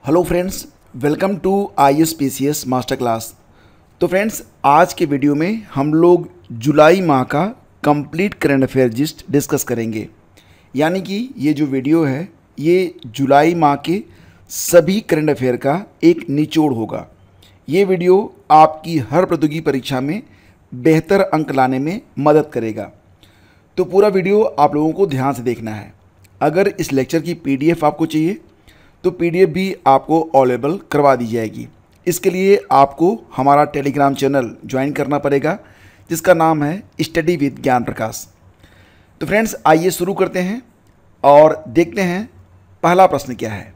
Hello friends, welcome to ISPCS master class. तो friends, आज के वीडियो में हम लोग जुलाई माह का complete current affair gist discuss करेंगे। यानी कि ये जो वीडियो है ये जुलाई माह के सभी करंट अफेयर का एक निचोड़ होगा। ये वीडियो आपकी हर प्रतियोगी परीक्षा में बेहतर अंक लाने में मदद करेगा। तो पूरा वीडियो आप लोगों को ध्यान से देखना है। अगर इस लेक्चर की PDF आपको चाहिए तो PDF भी आपको अवेलेबल करवा दी जाएगी। इसके लिए आपको हमारा टेलीग्राम चैनल ज्वाइन करना पड़ेगा जिसका नाम है स्टडी विद ज्ञान प्रकाश। तो फ्रेंड्स, आइए शुरू करते हैं और देखते हैं पहला प्रश्न क्या है।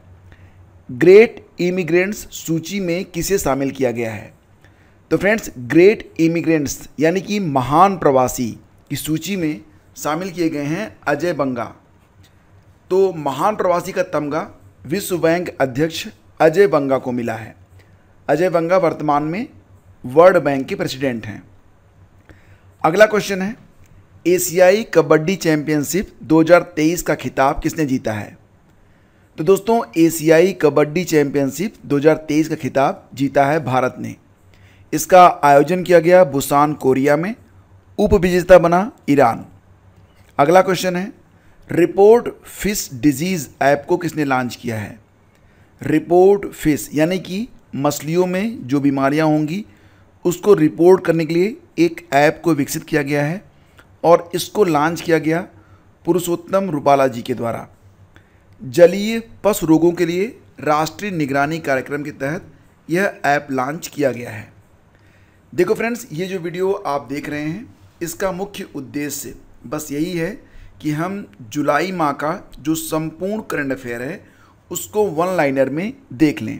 ग्रेट इमिग्रेंट्स सूची में किसे शामिल किया गया है? तो फ्रेंड्स, ग्रेट इमिग्रेंट्स यानी कि महान प्रवासी की सूची में शामिल किए गए हैं अजय बंगा। तो महान प्रवासी का तमगा विश्व बैंक अध्यक्ष अजय बंगा को मिला है। अजय बंगा वर्तमान में वर्ल्ड बैंक के प्रेसिडेंट हैं। अगला क्वेश्चन है, एशियाई कबड्डी चैंपियनशिप 2023 का खिताब किसने जीता है? तो दोस्तों, एशियाई कबड्डी चैंपियनशिप 2023 का खिताब जीता है भारत ने। इसका आयोजन किया गया बुसान, कोरिया में। उपविजेता बना ईरान। अगला क्वेश्चन है, रिपोर्ट फिश डिजीज़ ऐप को किसने लॉन्च किया है? रिपोर्ट फिश यानी कि मछलियों में जो बीमारियां होंगी उसको रिपोर्ट करने के लिए एक ऐप को विकसित किया गया है और इसको लॉन्च किया गया पुरुषोत्तम रूपाला जी के द्वारा। जलीय पशु रोगों के लिए राष्ट्रीय निगरानी कार्यक्रम के तहत यह ऐप लॉन्च किया गया है। देखो फ्रेंड्स, ये जो वीडियो आप देख रहे हैं इसका मुख्य उद्देश्य बस यही है कि हम जुलाई माह का जो संपूर्ण करंट अफेयर है उसको वन लाइनर में देख लें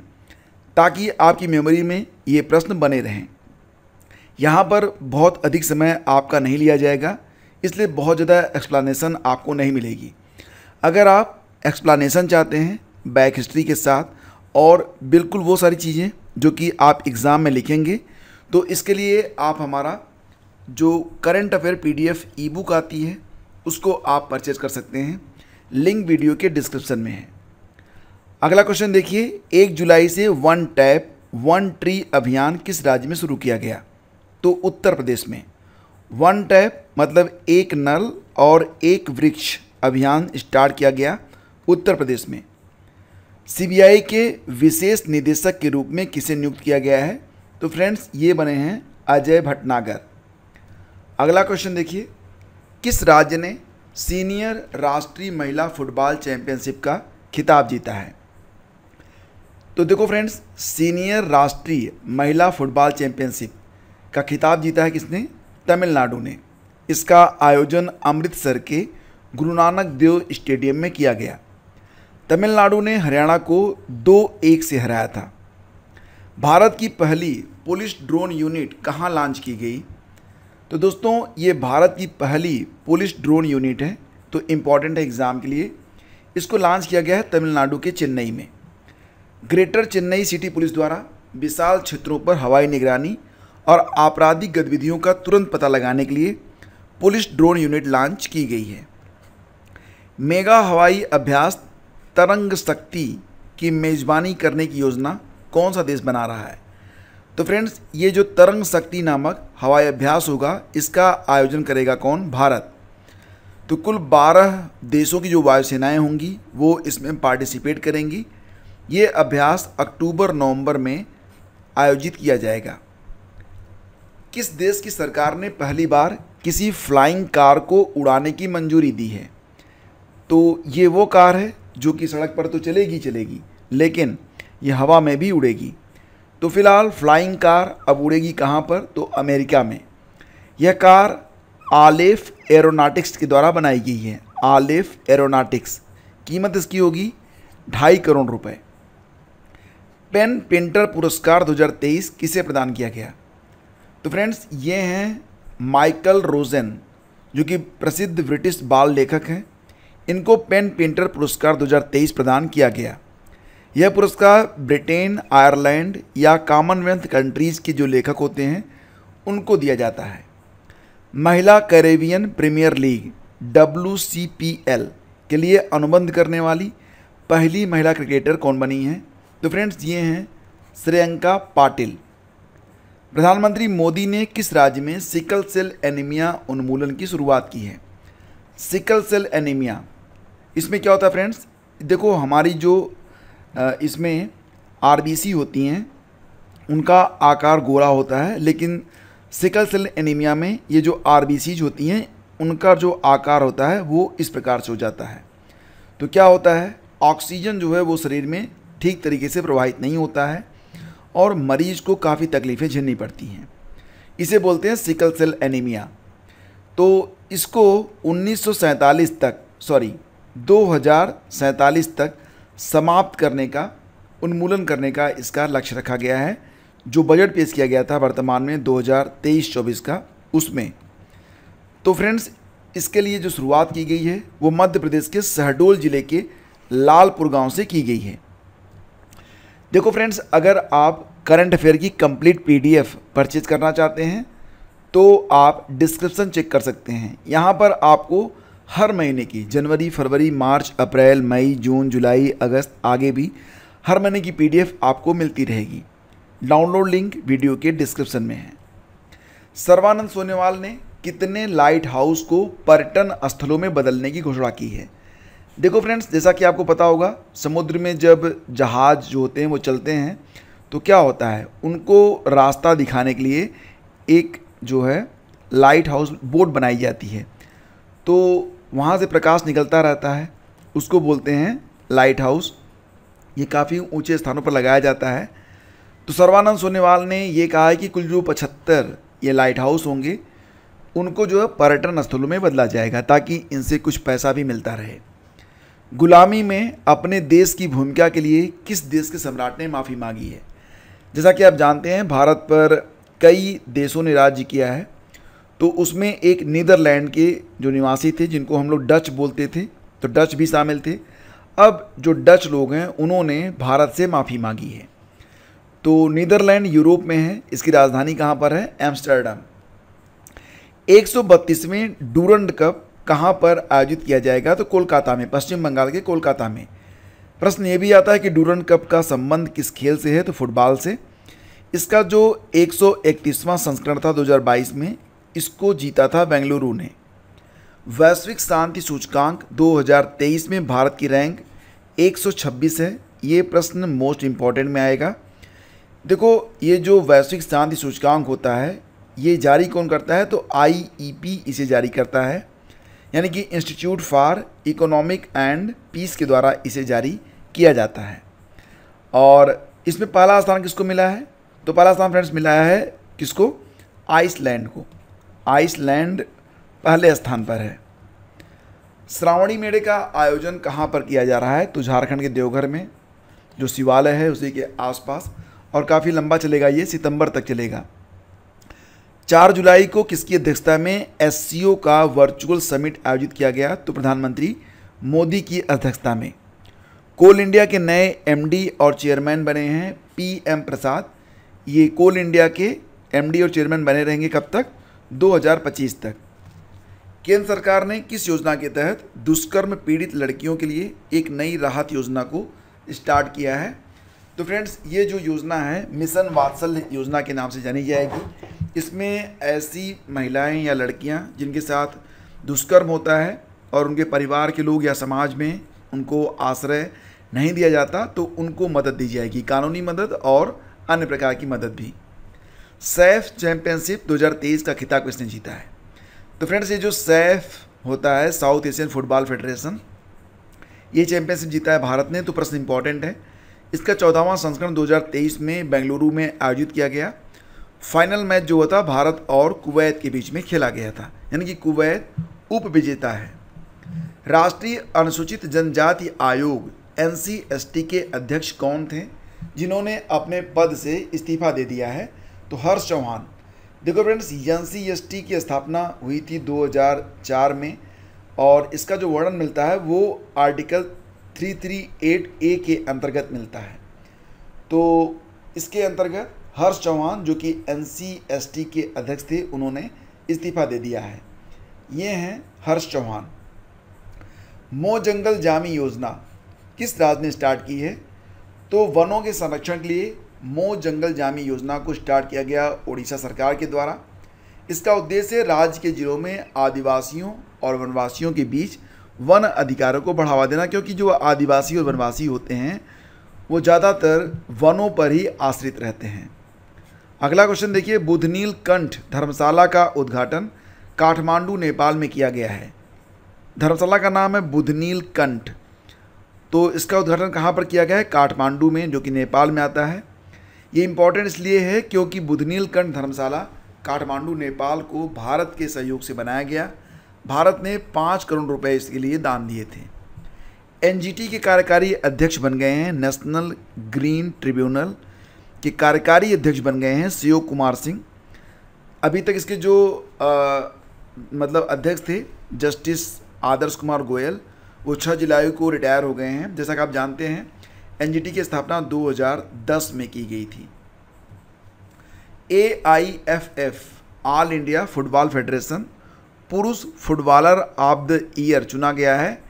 ताकि आपकी मेमोरी में ये प्रश्न बने रहें। यहाँ पर बहुत अधिक समय आपका नहीं लिया जाएगा, इसलिए बहुत ज़्यादा एक्सप्लेनेशन आपको नहीं मिलेगी। अगर आप एक्सप्लेनेशन चाहते हैं बैक हिस्ट्री के साथ और बिल्कुल वो सारी चीज़ें जो कि आप एग्ज़ाम में लिखेंगे, तो इसके लिए आप हमारा जो करंट अफेयर PDF ई बुक आती है उसको आप परचेज कर सकते हैं। लिंक वीडियो के डिस्क्रिप्शन में है। अगला क्वेश्चन देखिए, 1 जुलाई से वन टैप वन ट्री अभियान किस राज्य में शुरू किया गया? तो उत्तर प्रदेश में। वन टैप मतलब एक नल और एक वृक्ष अभियान स्टार्ट किया गया उत्तर प्रदेश में। CBI के विशेष निदेशक के रूप में किसे नियुक्त किया गया है? तो फ्रेंड्स, ये बने हैं अजय भटनागर। अगला क्वेश्चन देखिए, किस राज्य ने सीनियर राष्ट्रीय महिला फुटबॉल चैंपियनशिप का खिताब जीता है? तो देखो फ्रेंड्स, सीनियर राष्ट्रीय महिला फुटबॉल चैंपियनशिप का खिताब जीता है किसने? तमिलनाडु ने। इसका आयोजन अमृतसर के गुरु नानक देव स्टेडियम में किया गया। तमिलनाडु ने हरियाणा को 2-1 से हराया था। भारत की पहली पुलिस ड्रोन यूनिट कहाँ लॉन्च की गई? तो दोस्तों, ये भारत की पहली पुलिस ड्रोन यूनिट है, तो इम्पॉर्टेंट है एग्ज़ाम के लिए। इसको लॉन्च किया गया है तमिलनाडु के चेन्नई में। ग्रेटर चेन्नई सिटी पुलिस द्वारा विशाल क्षेत्रों पर हवाई निगरानी और आपराधिक गतिविधियों का तुरंत पता लगाने के लिए पुलिस ड्रोन यूनिट लॉन्च की गई है। मेगा हवाई अभ्यास तरंग शक्ति की मेज़बानी करने की योजना कौन सा देश बना रहा है? तो फ्रेंड्स, ये जो तरंग शक्ति नामक हवाई अभ्यास होगा इसका आयोजन करेगा कौन? भारत। तो कुल 12 देशों की जो वायुसेनाएं होंगी वो इसमें पार्टिसिपेट करेंगी। ये अभ्यास अक्टूबर-नवंबर में आयोजित किया जाएगा। किस देश की सरकार ने पहली बार किसी फ्लाइंग कार को उड़ाने की मंजूरी दी है? तो ये वो कार है जो कि सड़क पर तो चलेगी लेकिन ये हवा में भी उड़ेगी। तो फिलहाल फ्लाइंग कार अब उड़ेगी कहाँ पर? तो अमेरिका में। यह कार आलेफ एरोनॉटिक्स के द्वारा बनाई गई है। आलेफ एरोनॉटिक्स। कीमत इसकी होगी 2.5 करोड़ रुपए। पेन पेंटर पुरस्कार 2023 किसे प्रदान किया गया? तो फ्रेंड्स, ये हैं माइकल रोजन जो कि प्रसिद्ध ब्रिटिश बाल लेखक हैं। इनको पेन पेंटर पुरस्कार 2023 प्रदान किया गया। यह पुरस्कार ब्रिटेन, आयरलैंड या कॉमनवेल्थ कंट्रीज़ के जो लेखक होते हैं उनको दिया जाता है। महिला कैरेबियन प्रीमियर लीग WCPL के लिए अनुबंध करने वाली पहली महिला क्रिकेटर कौन बनी हैं? तो फ्रेंड्स ये हैं श्रेयंका पाटिल। प्रधानमंत्री मोदी ने किस राज्य में सिकल सेल एनीमिया उन्मूलन की शुरुआत की है? सिकल सेल एनीमिया, इसमें क्या होता है फ्रेंड्स, देखो हमारी जो इसमें आरबीसी होती हैं उनका आकार गोला होता है, लेकिन सिकल सेल एनीमिया में ये जो आरबीसीज होती हैं उनका जो आकार होता है वो इस प्रकार से हो जाता है। तो क्या होता है, ऑक्सीजन जो है वो शरीर में ठीक तरीके से प्रवाहित नहीं होता है और मरीज को काफ़ी तकलीफ़ें झेलनी पड़ती हैं। इसे बोलते हैं सिकल सेल एनीमिया। तो इसको 2047 तक समाप्त करने का, उन्मूलन करने का इसका लक्ष्य रखा गया है, जो बजट पेश किया गया था वर्तमान में 2023-24 का, उसमें। तो फ्रेंड्स इसके लिए जो शुरुआत की गई है वो मध्य प्रदेश के शहडोल ज़िले के लालपुर गांव से की गई है। देखो फ्रेंड्स, अगर आप करंट अफेयर की कंप्लीट पीडीएफ परचेज करना चाहते हैं तो आप डिस्क्रिप्शन चेक कर सकते हैं। यहाँ पर आपको हर महीने की जनवरी, फरवरी, मार्च, अप्रैल, मई, जून, जुलाई, अगस्त, आगे भी हर महीने की पीडीएफ आपको मिलती रहेगी। डाउनलोड लिंक वीडियो के डिस्क्रिप्शन में है। सर्बानंद सोनोवाल ने कितने लाइट हाउस को पर्यटन स्थलों में बदलने की घोषणा की है? देखो फ्रेंड्स, जैसा कि आपको पता होगा, समुद्र में जब जहाज़ जो होते हैं वो चलते हैं तो क्या होता है, उनको रास्ता दिखाने के लिए एक जो है लाइट हाउस बोर्ड बनाई जाती है। तो वहाँ से प्रकाश निकलता रहता है, उसको बोलते हैं लाइट हाउस। ये काफ़ी ऊंचे स्थानों पर लगाया जाता है। तो सर्बानंद सोनोवाल ने ये कहा है कि कुल जो 75 ये लाइट हाउस होंगे उनको जो है पर्यटन स्थलों में बदला जाएगा ताकि इनसे कुछ पैसा भी मिलता रहे। गुलामी में अपने देश की भूमिका के लिए किस देश के सम्राट ने माफ़ी मांगी है? जैसा कि आप जानते हैं भारत पर कई देशों ने राज्य किया है, तो उसमें एक नीदरलैंड के जो निवासी थे जिनको हम लोग डच बोलते थे, तो डच भी शामिल थे। अब जो डच लोग हैं उन्होंने भारत से माफ़ी मांगी है। तो नीदरलैंड यूरोप में है, इसकी राजधानी कहाँ पर है? एम्स्टर्डम। 132वें डूरंड कप कहाँ पर आयोजित किया जाएगा? तो कोलकाता में, पश्चिम बंगाल के कोलकाता में। प्रश्न ये भी आता है कि डूरंड कप का संबंध किस खेल से है? तो फुटबॉल से। इसका जो 131वां संस्करण था 2022 में, इसको जीता था बेंगलुरु ने। वैश्विक शांति सूचकांक 2023 में भारत की रैंक 126 है। ये प्रश्न मोस्ट इम्पॉर्टेंट में आएगा। देखो, ये जो वैश्विक शांति सूचकांक होता है ये जारी कौन करता है? तो IEP इसे जारी करता है, यानी कि institute for economic and peace के द्वारा इसे जारी किया जाता है। और इसमें पहला स्थान किसको मिला है? तो पहला स्थान फ्रेंड्स मिला है किसको? आइसलैंड को। आइसलैंड पहले स्थान पर है। श्रावणी मेले का आयोजन कहाँ पर किया जा रहा है? तो झारखंड के देवघर में, जो शिवालय है उसी के आसपास, और काफ़ी लंबा चलेगा, ये सितंबर तक चलेगा। 4 जुलाई को किसकी अध्यक्षता में SCO का वर्चुअल समिट आयोजित किया गया? तो प्रधानमंत्री मोदी की अध्यक्षता में। कोल इंडिया के नए MD और चेयरमैन बने हैं PM प्रसाद। ये कोल इंडिया के MD और चेयरमैन बने रहेंगे कब तक? 2025 तक। केंद्र सरकार ने किस योजना के तहत दुष्कर्म पीड़ित लड़कियों के लिए एक नई राहत योजना को स्टार्ट किया है? तो फ्रेंड्स ये जो योजना है मिशन वात्सल्य योजना के नाम से जानी जाएगी। इसमें ऐसी महिलाएं या लड़कियां जिनके साथ दुष्कर्म होता है और उनके परिवार के लोग या समाज में उनको आश्रय नहीं दिया जाता, तो उनको मदद दी जाएगी, कानूनी मदद और अन्य प्रकार की मदद भी। सैफ चैंपियनशिप 2023 का खिताब किसने जीता है? तो फ्रेंड्स ये जो सैफ होता है, साउथ एशियन फुटबॉल फेडरेशन, ये चैंपियनशिप जीता है भारत ने। तो प्रश्न इंपॉर्टेंट है। इसका 14वां संस्करण 2023 में बेंगलुरु में आयोजित किया गया। फाइनल मैच जो हुआ था भारत और कुवैत के बीच में खेला गया था, यानी कि कुवैत उप विजेता है। राष्ट्रीय अनुसूचित जनजाति आयोग NCST के अध्यक्ष कौन थे जिन्होंने अपने पद से इस्तीफा दे दिया है? तो हर्ष चौहान। देखो फ्रेंड्स, NCST की स्थापना हुई थी 2004 में और इसका जो वर्णन मिलता है वो आर्टिकल 338A के अंतर्गत मिलता है। तो इसके अंतर्गत हर्ष चौहान जो कि NCST के अध्यक्ष थे, उन्होंने इस्तीफा दे दिया है। ये हैं हर्ष चौहान। मो जंगल जामी योजना किस राज्य ने स्टार्ट की है? तो वनों के संरक्षण के लिए मो जंगल जामी योजना को स्टार्ट किया गया उड़ीसा सरकार के द्वारा। इसका उद्देश्य राज्य के जिलों में आदिवासियों और वनवासियों के बीच वन अधिकारों को बढ़ावा देना, क्योंकि जो आदिवासी और वनवासी होते हैं वो ज़्यादातर वनों पर ही आश्रित रहते हैं। अगला क्वेश्चन देखिए, बुधनील कंठ धर्मशाला का उद्घाटन काठमांडू नेपाल में किया गया है। धर्मशाला का नाम है बुधनील कंठ, तो इसका उद्घाटन कहाँ पर किया गया है? काठमांडू में, जो कि नेपाल में आता है। ये इम्पॉर्टेंट इसलिए है क्योंकि बुधनील कंठ धर्मशाला काठमांडू नेपाल को भारत के सहयोग से बनाया गया। भारत ने 5 करोड़ रुपए इसके लिए दान दिए थे। एनजीटी के कार्यकारी अध्यक्ष बन गए हैं, नेशनल ग्रीन ट्रिब्यूनल के कार्यकारी अध्यक्ष बन गए हैं शिव कुमार सिंह। अभी तक इसके जो मतलब अध्यक्ष थे जस्टिस आदर्श कुमार गोयल, वो 6 जुलाई को रिटायर हो गए हैं। जैसा कि आप जानते हैं एनजीटी की स्थापना 2010 में की गई थी। AIFF all India football federation पुरुष फुटबॉलर ऑफ द ईयर चुना गया है।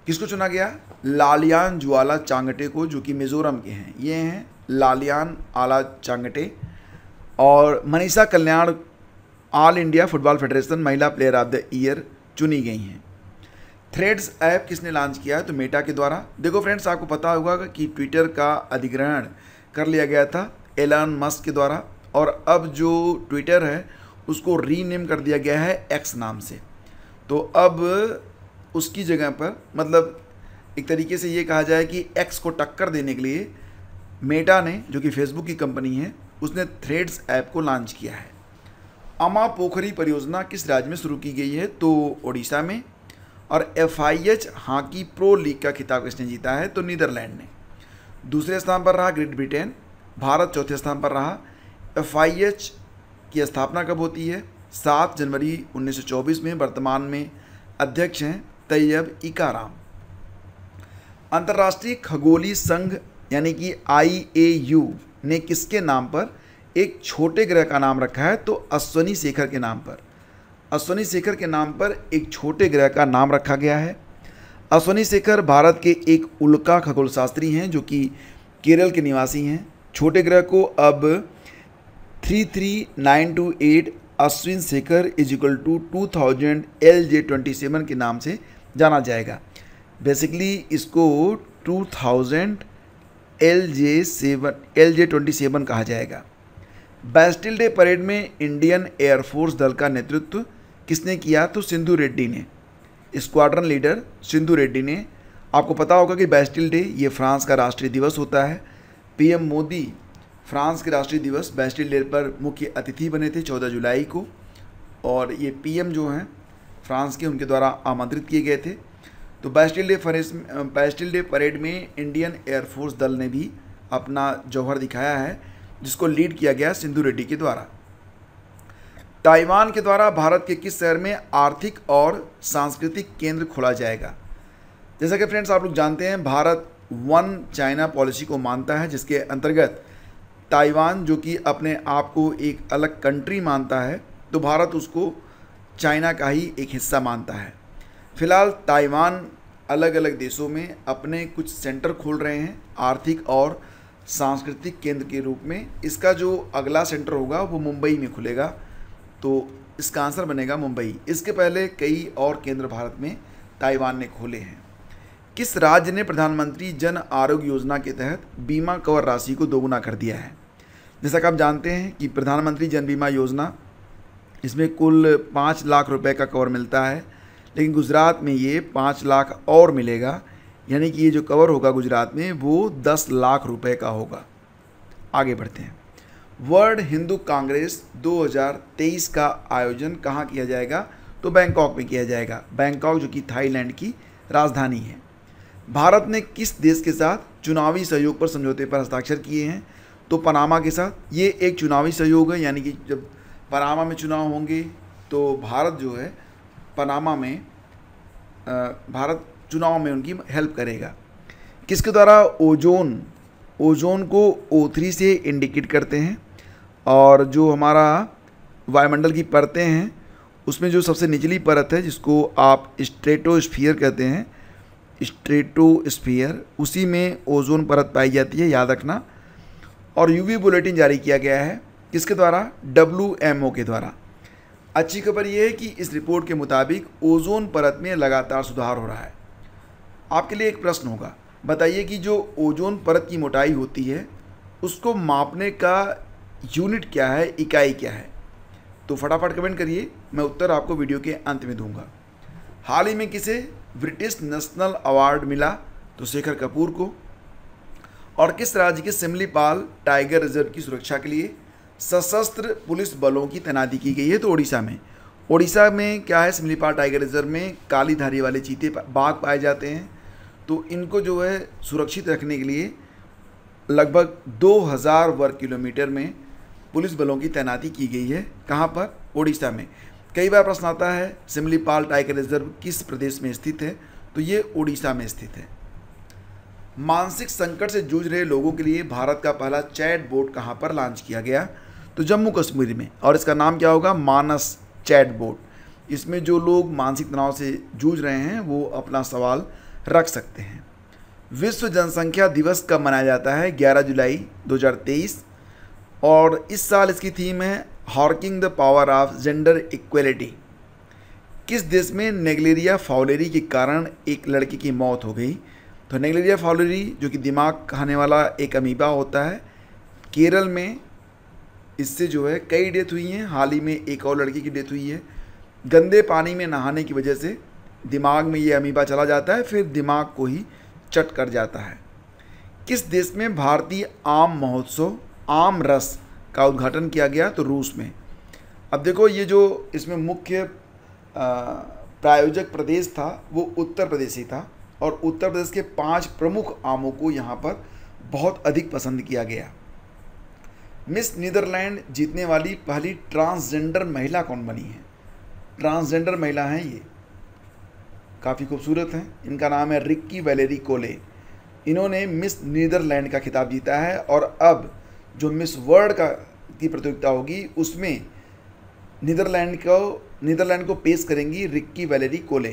किसको चुना गया? लालियान ज्वाला चांगटे को, जो कि मिजोरम के हैं। ये हैं लालियान आला चांगटे। और मनीषा कल्याण ऑल इंडिया फुटबॉल फेडरेशन महिला प्लेयर ऑफ द ईयर चुनी गई हैं। थ्रेड्स ऐप किसने लॉन्च किया है? तो मेटा के द्वारा। देखो फ्रेंड्स, आपको पता होगा कि ट्विटर का अधिग्रहण कर लिया गया था एलन मस्क के द्वारा, और अब जो ट्विटर है उसको रीनेम कर दिया गया है एक्स नाम से। तो अब उसकी जगह पर, मतलब एक तरीके से ये कहा जाए कि एक्स को टक्कर देने के लिए मेटा ने, जो कि फेसबुक की कंपनी है, उसने थ्रेड्स ऐप को लॉन्च किया है। अमा पोखरी परियोजना किस राज्य में शुरू की गई है? तो उड़ीसा में। और FIH हॉकी प्रो लीग का खिताब किसने जीता है? तो नीदरलैंड ने। दूसरे स्थान पर रहा ग्रेट ब्रिटेन, भारत चौथे स्थान पर रहा। FIH की स्थापना कब होती है? 7 जनवरी 1924 में। वर्तमान में अध्यक्ष हैं तैयब इकाराम। अंतर्राष्ट्रीय खगोलीय संघ यानी कि IAU ने किसके नाम पर एक छोटे ग्रह का नाम रखा है? तो अश्वनी शेखर के नाम पर। अश्वनी शेखर के नाम पर एक छोटे ग्रह का नाम रखा गया है। अश्वनी शेखर भारत के एक उल्का खगोलशास्त्री हैं, जो कि केरल के निवासी हैं। छोटे ग्रह को अब 33928 अश्विन शेखर = 2000 LJ27 के नाम से जाना जाएगा। बेसिकली इसको 2000 LJ27 कहा जाएगा। बैस्टिल डे परेड में इंडियन एयरफोर्स दल का नेतृत्व किसने किया? तो सिंधु रेड्डी ने। स्क्वाड्रन लीडर सिंधु रेड्डी ने। आपको पता होगा कि बैस्टिल डे ये फ्रांस का राष्ट्रीय दिवस होता है। PM मोदी फ्रांस के राष्ट्रीय दिवस बैस्टिल डे पर मुख्य अतिथि बने थे 14 जुलाई को, और ये PM जो हैं फ्रांस के, उनके द्वारा आमंत्रित किए गए थे। तो बैस्टिल डे परेड में इंडियन एयरफोर्स दल ने भी अपना जौहर दिखाया है, जिसको लीड किया गया सिंधु रेड्डी के द्वारा। ताइवान के द्वारा भारत के किस शहर में आर्थिक और सांस्कृतिक केंद्र खोला जाएगा? जैसा कि फ्रेंड्स आप लोग जानते हैं, भारत वन चाइना पॉलिसी को मानता है, जिसके अंतर्गत ताइवान, जो कि अपने आप को एक अलग कंट्री मानता है, तो भारत उसको चाइना का ही एक हिस्सा मानता है। फिलहाल ताइवान अलग अलग देशों में अपने कुछ सेंटर खोल रहे हैं आर्थिक और सांस्कृतिक केंद्र के रूप में। इसका जो अगला सेंटर होगा वो मुंबई में खुलेगा, तो इसका आंसर बनेगा मुंबई। इसके पहले कई और केंद्र भारत में ताइवान ने खोले हैं। किस राज्य ने प्रधानमंत्री जन आरोग्य योजना के तहत बीमा कवर राशि को दोगुना कर दिया है? जैसा कि आप जानते हैं कि प्रधानमंत्री जन बीमा योजना, इसमें कुल 5 लाख रुपए का कवर मिलता है, लेकिन गुजरात में ये 5 लाख और मिलेगा, यानी कि ये जो कवर होगा गुजरात में वो 10 लाख रुपए का होगा। आगे बढ़ते हैं। वर्ल्ड हिंदू कांग्रेस 2023 का आयोजन कहाँ किया जाएगा? तो बैंकॉक में किया जाएगा। बैंकॉक जो कि थाईलैंड की राजधानी है। भारत ने किस देश के साथ चुनावी सहयोग पर समझौते पर हस्ताक्षर किए हैं? तो पनामा के साथ। ये एक चुनावी सहयोग है, यानी कि जब पनामा में चुनाव होंगे तो भारत जो है पनामा में भारत चुनाव में उनकी हेल्प करेगा। किसके द्वारा ओजोन को O3 से इंडिकेट करते हैं, और जो हमारा वायुमंडल की परतें हैं उसमें जो सबसे निचली परत है, जिसको आप स्ट्रेटोस्फीयर कहते हैं, स्ट्रेटोस्फीयर, उसी में ओजोन परत पाई जाती है, याद रखना। और यूवी बुलेटिन जारी किया गया है किसके द्वारा? WMO के द्वारा। अच्छी खबर यह है कि इस रिपोर्ट के मुताबिक ओजोन परत में लगातार सुधार हो रहा है। आपके लिए एक प्रश्न होगा, बताइए कि जो ओजोन परत की मोटाई होती है उसको मापने का यूनिट क्या है, इकाई क्या है? तो फटाफट कमेंट करिए, मैं उत्तर आपको वीडियो के अंत में दूंगा। हाल ही में किसे ब्रिटिश नेशनल अवार्ड मिला? तो शेखर कपूर को। और किस राज्य के सिमलीपाल टाइगर रिजर्व की सुरक्षा के लिए सशस्त्र पुलिस बलों की तैनाती की गई है? तो ओडिशा में। ओडिशा में क्या है, सिमलीपाल टाइगर रिजर्व में काली धारी वाले चीते बाघ पाए जाते हैं, तो इनको जो है सुरक्षित रखने के लिए लगभग 2000 वर्ग किलोमीटर में पुलिस बलों की तैनाती की गई है। कहाँ पर? ओडिशा में। कई बार प्रश्न आता है सिमलीपाल टाइगर रिजर्व किस प्रदेश में स्थित है? तो ये ओडिशा में स्थित है। मानसिक संकट से जूझ रहे लोगों के लिए भारत का पहला चैट बोट कहाँ पर लॉन्च किया गया? तो जम्मू कश्मीर में। और इसका नाम क्या होगा? मानस चैट बोट। इसमें जो लोग मानसिक तनाव से जूझ रहे हैं वो अपना सवाल रख सकते हैं। विश्व जनसंख्या दिवस कब मनाया जाता है? 11 जुलाई 2023। और इस साल इसकी थीम है harking the power of gender equality. किस देश में नेग्लेरिया फाउलेरी के कारण एक लड़की की मौत हो गई? तो नेग्लेरिया फाउलेरी जो कि दिमाग खाने वाला एक अमीबा होता है, केरल में इससे जो है कई डेथ हुई हैं। हाल ही में एक और लड़की की डेथ हुई है। गंदे पानी में नहाने की वजह से दिमाग में ये अमीबा चला जाता है, फिर दिमाग को ही चट कर जाता है। किस देश में भारतीय आम महोत्सव आम रस का उद्घाटन किया गया? तो रूस में। अब देखो, ये जो इसमें मुख्य प्रायोजक प्रदेश था वो उत्तर प्रदेश ही था, और उत्तर प्रदेश के 5 प्रमुख आमों को यहाँ पर बहुत अधिक पसंद किया गया। मिस नीदरलैंड जीतने वाली पहली ट्रांसजेंडर महिला कौन बनी है? ट्रांसजेंडर महिला हैं ये, काफ़ी खूबसूरत हैं। इनका नाम है रिक्की वैलेरी कोले। इन्होंने मिस नीदरलैंड का खिताब जीता है, और अब जो मिस वर्ल्ड की प्रतियोगिता होगी उसमें नीदरलैंड को पेश करेंगी रिक्की वैलेरी कोले।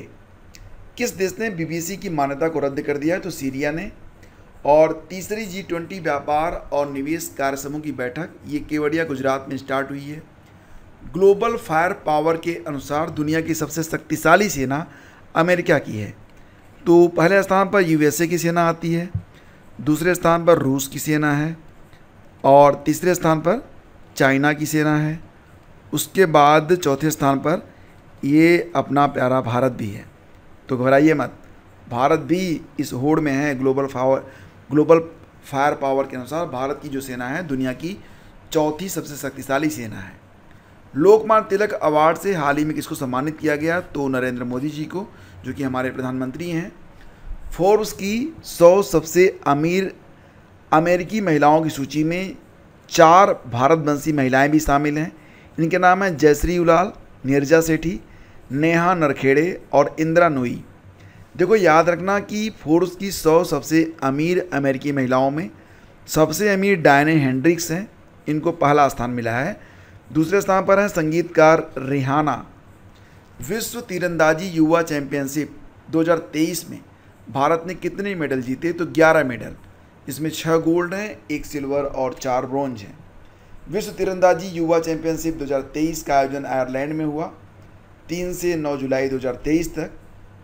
किस देश ने BBC की मान्यता को रद्द कर दिया है? तो सीरिया ने। और तीसरी G20 व्यापार और निवेश कार्य समूह की बैठक ये केवड़िया गुजरात में स्टार्ट हुई है। ग्लोबल फायर पावर के अनुसार दुनिया की सबसे शक्तिशाली सेना अमेरिका की है। तो पहले स्थान पर USA की सेना आती है, दूसरे स्थान पर रूस की सेना है, और तीसरे स्थान पर चाइना की सेना है। उसके बाद चौथे स्थान पर ये अपना प्यारा भारत भी है। तो घबराइए मत, भारत भी इस होड़ में है। ग्लोबल फायर पावर के अनुसार भारत की जो सेना है दुनिया की चौथी सबसे शक्तिशाली सेना है। लोकमान्य तिलक अवार्ड से हाल ही में किसको सम्मानित किया गया? तो नरेंद्र मोदी जी को, जो कि हमारे प्रधानमंत्री हैं। फोर्ब्स की 100 सबसे अमीर अमेरिकी महिलाओं की सूची में 4 भारतवंशी महिलाएं भी शामिल हैं। इनके नाम हैं जयश्री उलाल, नीरजा सेठी, नेहा नरखेड़े और इंदिरा नूई। देखो, याद रखना कि फोर्ब्स की 100 सबसे अमीर अमेरिकी महिलाओं में सबसे अमीर डायने हेंड्रिक्स हैं, इनको पहला स्थान मिला है। दूसरे स्थान पर है संगीतकार रिहाना। विश्व तीरंदाजी युवा चैंपियनशिप 2023 में भारत ने कितने मेडल जीते? तो 11 मेडल। इसमें 6 गोल्ड हैं, 1 सिल्वर और 4 ब्रॉन्ज हैं। विश्व तीरंदाजी युवा चैंपियनशिप 2023 का आयोजन आयरलैंड में हुआ 3 से 9 जुलाई 2023 तक।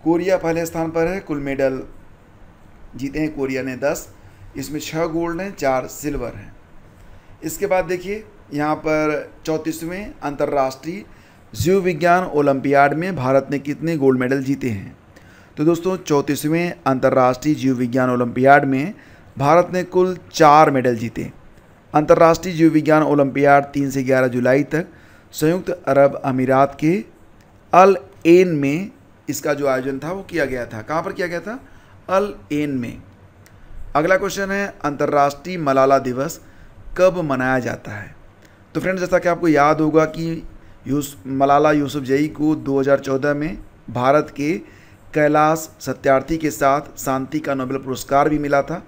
कोरिया पहले स्थान पर है, कुल मेडल जीते हैं कोरिया ने 10, इसमें 6 गोल्ड हैं, 4 सिल्वर हैं। इसके बाद देखिए यहाँ पर 34वें अंतर्राष्ट्रीय जीव विज्ञान ओलंपियाड में भारत ने कितने गोल्ड मेडल जीते हैं? तो दोस्तों 34वें अंतर्राष्ट्रीय जीव विज्ञान ओलंपियाड में भारत ने कुल 4 मेडल जीते। अंतर्राष्ट्रीय जीव विज्ञान ओलंपियाड 3 से 11 जुलाई तक संयुक्त अरब अमीरात के अल एन में इसका जो आयोजन था वो किया गया था। कहाँ पर किया गया था? अल एन में। अगला क्वेश्चन है, अंतर्राष्ट्रीय मलाला दिवस कब मनाया जाता है? तो फ्रेंड्स, जैसा कि आपको याद होगा कि मलाला यूसुफजई को 2014 में भारत के कैलाश सत्यार्थी के साथ शांति का नोबेल पुरस्कार भी मिला था,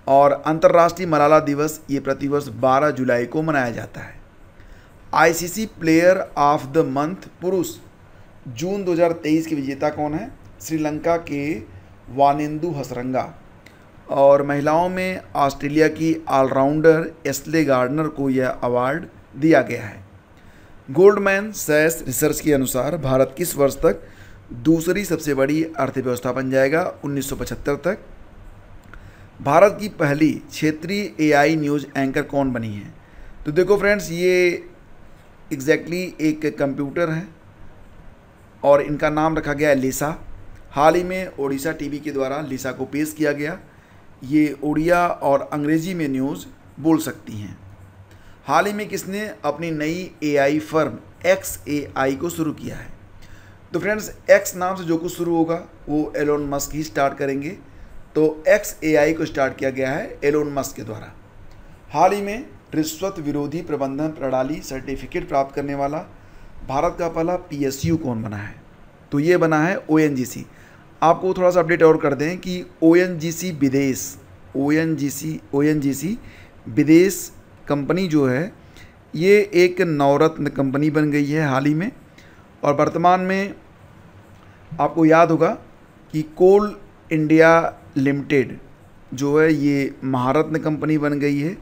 और अंतर्राष्ट्रीय मलाला दिवस ये प्रतिवर्ष 12 जुलाई को मनाया जाता है। ICC player of the month पुरुष जून 2023 के विजेता कौन है? श्रीलंका के वानेंदु हसरंगा। और महिलाओं में ऑस्ट्रेलिया की ऑलराउंडर एस्ले गार्डनर को यह अवार्ड दिया गया है। गोल्डमैन सैक्स रिसर्च के अनुसार भारत किस वर्ष तक दूसरी सबसे बड़ी अर्थव्यवस्था बन जाएगा? 1975 तक। भारत की पहली क्षेत्रीय एआई न्यूज़ एंकर कौन बनी है? तो देखो फ्रेंड्स, ये एग्जैक्टली एक कंप्यूटर है और इनका नाम रखा गया है लिसा। हाल ही में ओडिशा टीवी के द्वारा लिसा को पेश किया गया। ये उड़िया और अंग्रेजी में न्यूज़ बोल सकती हैं। हाल ही में किसने अपनी नई एआई फर्म XAI को शुरू किया है? तो फ्रेंड्स, एक्स नाम से जो कुछ शुरू होगा वो एलोन मस्क ही स्टार्ट करेंगे। तो XAI को स्टार्ट किया गया है एलोन मस्क के द्वारा। हाल ही में रिश्वत विरोधी प्रबंधन प्रणाली सर्टिफिकेट प्राप्त करने वाला भारत का पहला PSU कौन बना है? तो ये बना है ONGC। आपको थोड़ा सा अपडेट और कर दें कि ONGC विदेश कंपनी जो है ये एक नवरत्न कंपनी बन गई है हाल ही में। और वर्तमान में आपको याद होगा कि कोल इंडिया लिमिटेड जो है ये महारत्न कंपनी बन गई है।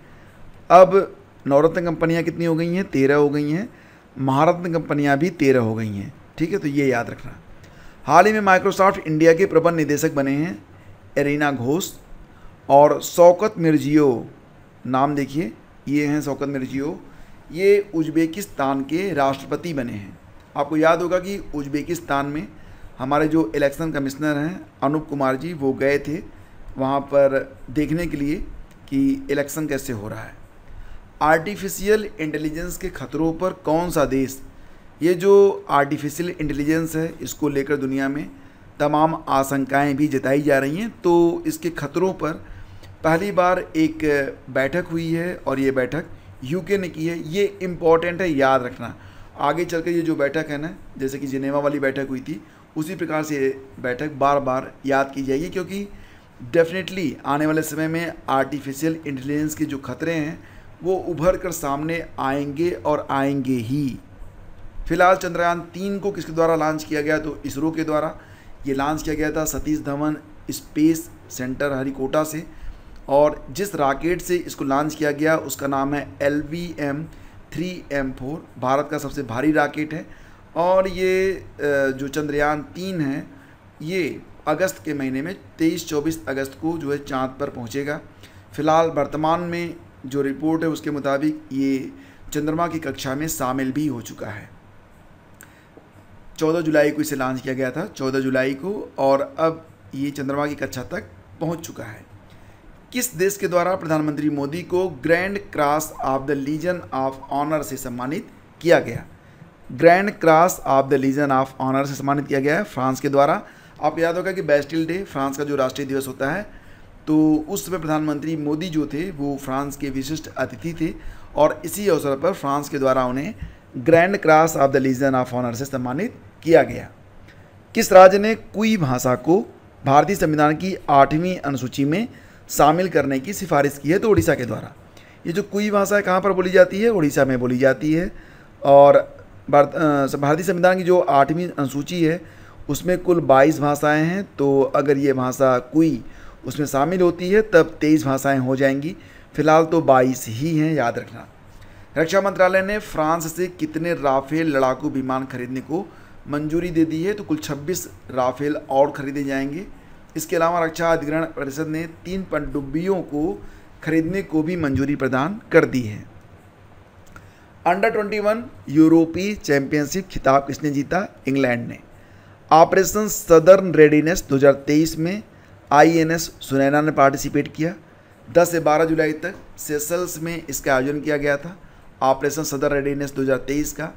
अब नवरत्न कंपनियां कितनी हो गई हैं? 13 हो गई हैं। महारत्न कंपनियां भी 13 हो गई हैं। ठीक है, तो ये याद रखना। हाल ही में माइक्रोसॉफ्ट इंडिया के प्रबंध निदेशक बने हैं एरिना घोष। और शौकत मिर्जियो, नाम देखिए, ये हैं शौकत मिर्जियो, ये उज़्बेकिस्तान के राष्ट्रपति बने हैं। आपको याद होगा कि उज़्बेकिस्तान में हमारे जो इलेक्शन कमिश्नर हैं अनूप कुमार जी, वो गए थे वहाँ पर देखने के लिए कि इलेक्शन कैसे हो रहा है। आर्टिफिशियल इंटेलिजेंस के खतरों पर कौन सा देश? ये जो आर्टिफिशियल इंटेलिजेंस है इसको लेकर दुनिया में तमाम आशंकाएं भी जताई जा रही हैं। तो इसके खतरों पर पहली बार एक बैठक हुई है और ये बैठक यूके ने की है। ये इम्पॉर्टेंट है, याद रखना। आगे चलकर ये जो बैठक है ना, जैसे कि जिनेवा वाली बैठक हुई थी, उसी प्रकार से ये बैठक बार बार याद की जाएगी, क्योंकि डेफिनेटली आने वाले समय में आर्टिफिशियल इंटेलिजेंस के जो खतरे हैं वो उभर कर सामने आएंगे और आएंगे ही। फिलहाल चंद्रयान 3 को किसके द्वारा लॉन्च किया गया? तो इसरो के द्वारा ये लॉन्च किया गया था सतीश धवन स्पेस सेंटर हरिकोटा से। और जिस रॉकेट से इसको लॉन्च किया गया उसका नाम है LVM-3M4, भारत का सबसे भारी रॉकेट है। और ये जो चंद्रयान 3 है ये अगस्त के महीने में 23-24 अगस्त को जो है चाँद पर पहुंचेगा। फिलहाल वर्तमान में जो रिपोर्ट है उसके मुताबिक ये चंद्रमा की कक्षा में शामिल भी हो चुका है। 14 जुलाई को इसे लॉन्च किया गया था, 14 जुलाई को, और अब ये चंद्रमा की कक्षा तक पहुंच चुका है। किस देश के द्वारा प्रधानमंत्री मोदी को grand cross of the legion of honour से सम्मानित किया गया? Grand cross of the legion of honour से सम्मानित किया गया है फ्रांस के द्वारा। आपको याद होगा कि बैस्टिल डे फ्रांस का जो राष्ट्रीय दिवस होता है, तो उस समय प्रधानमंत्री मोदी जो थे वो फ्रांस के विशिष्ट अतिथि थे और इसी अवसर पर फ्रांस के द्वारा उन्हें grand cross of the legion of honour से सम्मानित किया गया। किस राज्य ने कुई भाषा को भारतीय संविधान की 8वीं अनुसूची में शामिल करने की सिफारिश की है? तो उड़ीसा के द्वारा। ये जो कुई भाषा है कहाँ पर बोली जाती है? उड़ीसा में बोली जाती है। और भारतीय संविधान की जो 8वीं अनुसूची है उसमें कुल 22 भाषाएं हैं। तो अगर ये भाषा कुई उसमें शामिल होती है तब 23 भाषाएं हो जाएंगी। फिलहाल तो 22 ही हैं, याद रखना। रक्षा मंत्रालय ने फ्रांस से कितने राफेल लड़ाकू विमान खरीदने को मंजूरी दे दी है? तो कुल 26 राफेल और खरीदे जाएंगे। इसके अलावा रक्षा अधिग्रहण परिषद ने 3 पनडुब्बियों को खरीदने को भी मंजूरी प्रदान कर दी है। अंडर 21 यूरोपीय चैंपियनशिप खिताब किसने जीता? इंग्लैंड ने। ऑपरेशन सदर्न रेडीनेस 2023 में INS सुनैना ने पार्टिसिपेट किया। 10 से 12 जुलाई तक सेशल्स में इसका आयोजन किया गया था, ऑपरेशन सदर्न रेडीनेस 2023 का।